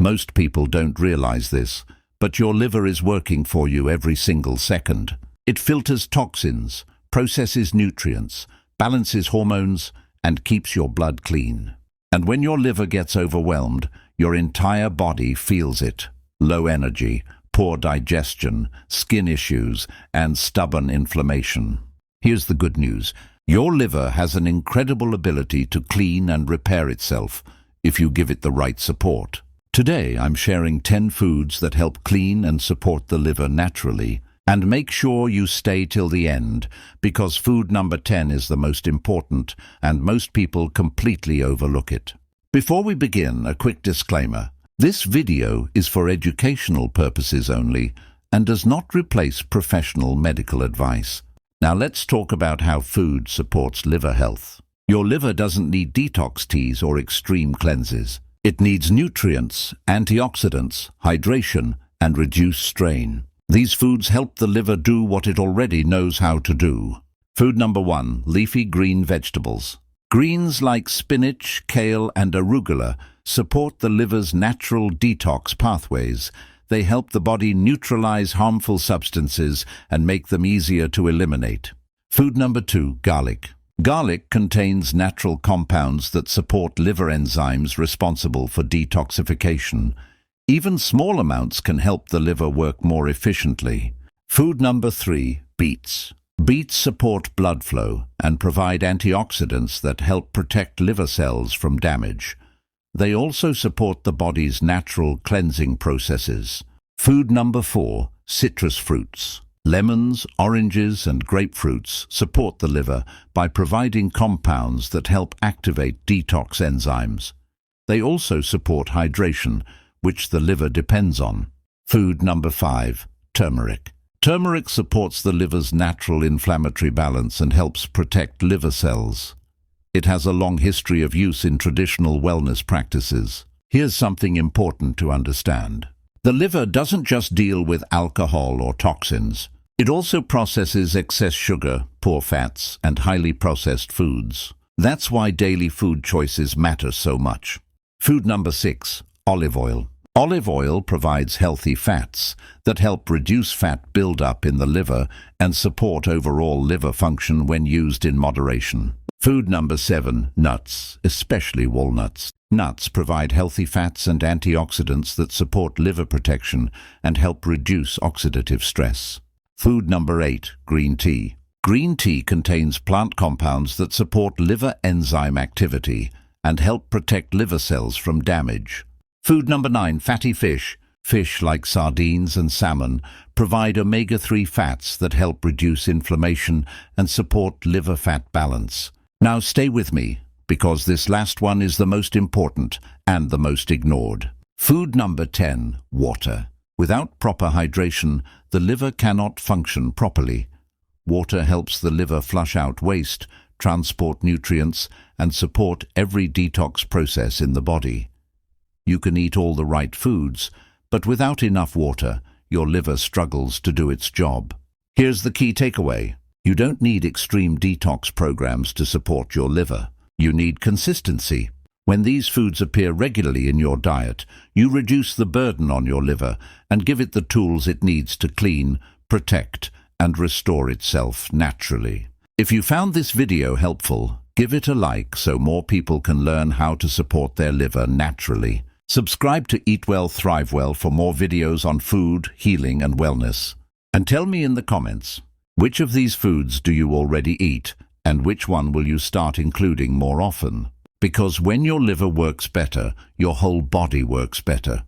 Most people don't realize this, but your liver is working for you every single second. It filters toxins, processes nutrients, balances hormones, and keeps your blood clean. And when your liver gets overwhelmed, your entire body feels it. Low energy, poor digestion, skin issues, and stubborn inflammation. Here's the good news. Your liver has an incredible ability to clean and repair itself if you give it the right support. Today, I'm sharing 10 foods that help clean and support the liver naturally. And make sure you stay till the end, because food number 10 is the most important, and most people completely overlook it. Before we begin, a quick disclaimer. This video is for educational purposes only and does not replace professional medical advice. Now let's talk about how food supports liver health. Your liver doesn't need detox teas or extreme cleanses. It needs nutrients, antioxidants, hydration, and reduced strain. These foods help the liver do what it already knows how to do. Food number 1, leafy green vegetables. Greens like spinach, kale, and arugula support the liver's natural detox pathways. They help the body neutralize harmful substances and make them easier to eliminate. Food number 2, garlic. Garlic contains natural compounds that support liver enzymes responsible for detoxification. Even small amounts can help the liver work more efficiently. Food number 3, beets. Beets support blood flow and provide antioxidants that help protect liver cells from damage. They also support the body's natural cleansing processes. Food number 4, citrus fruits. Lemons, oranges, and grapefruits support the liver by providing compounds that help activate detox enzymes. They also support hydration, which the liver depends on. Food number 5, turmeric. Turmeric supports the liver's natural inflammatory balance and helps protect liver cells. It has a long history of use in traditional wellness practices. Here's something important to understand. The liver doesn't just deal with alcohol or toxins. It also processes excess sugar, poor fats, and highly processed foods. That's why daily food choices matter so much. Food number 6, olive oil. Olive oil provides healthy fats that help reduce fat buildup in the liver and support overall liver function when used in moderation. Food number 7, nuts, especially walnuts. Nuts provide healthy fats and antioxidants that support liver protection and help reduce oxidative stress. Food number 8, green tea. Green tea contains plant compounds that support liver enzyme activity and help protect liver cells from damage. Food number 9, fatty fish. Fish like sardines and salmon provide omega-3 fats that help reduce inflammation and support liver fat balance. Now stay with me, because this last one is the most important and the most ignored. Food number 10, water. Without proper hydration, the liver cannot function properly. Water helps the liver flush out waste, transport nutrients, and support every detox process in the body. You can eat all the right foods, but without enough water, your liver struggles to do its job. Here's the key takeaway. You don't need extreme detox programs to support your liver. You need consistency. When these foods appear regularly in your diet, you reduce the burden on your liver and give it the tools it needs to clean, protect, and restore itself naturally. If you found this video helpful, give it a like so more people can learn how to support their liver naturally. Subscribe to Eat Well, Thrive Well for more videos on food, healing, and wellness. And tell me in the comments, which of these foods do you already eat, and which one will you start including more often? Because when your liver works better, your whole body works better.